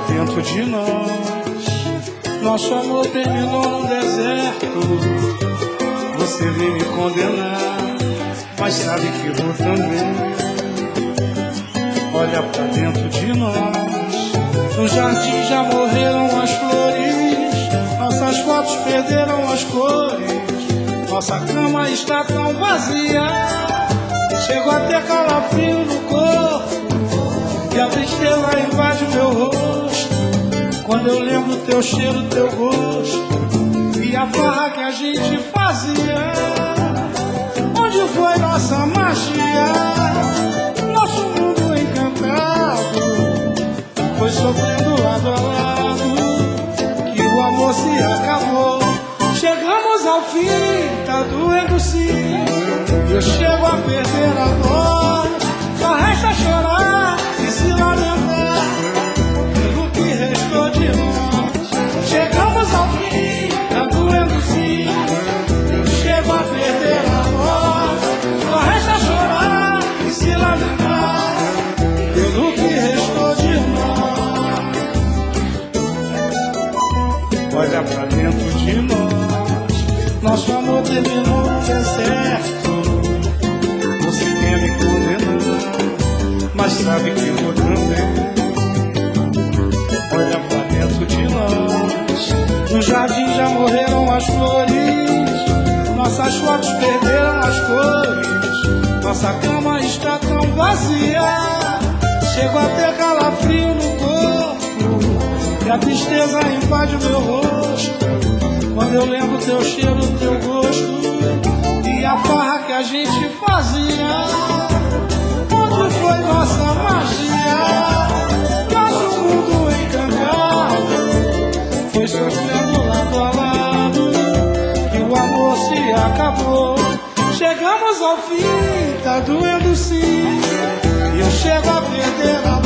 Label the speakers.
Speaker 1: dentro de nós. Nosso amor terminou no deserto. Você vem me condenar, mas sabe que vou também. Olha pra dentro de nós. No jardim já morreram as flores. Nossas fotos perderam as cores. Nossa cama está tão vazia. Chego a ter calafrio no corpo. E a tristeza invade meu rosto. Quando eu lembro teu cheiro, teu gosto. E a farra que a gente fazia. Onde foi nossa magia? Nosso mundo encantado foi sofrendo lado a lado, que o amor se acabou. Chegamos ao fim, tá doendo sim. Eu chego a perder a voz. Só resta chorar e se lamentar pelo que restou de nós. Chegamos ao fim, tá doendo sim. Eu chego a perder a voz. Só resta chorar e se lamentar pelo que restou de nós. Olha pra dentro de nós. Nosso amor terminou no deserto. Você quer me condenar, mas sabe que eu vou também. Olha pra dentro de nós. No jardim já morreram as flores. Nossas fotos perderam as cores. Nossa cama está tão vazia. Chego a ter calafrio no corpo. E a tristeza invade o meu rosto. Quando eu lembro teu cheiro, teu gosto. E a farra que a gente fazia. Onde foi nossa magia? Nosso mundo encantado foi sofrendo lado a lado, que o amor se acabou. Chegamos ao fim, tá doendo sim. E eu chego a perder a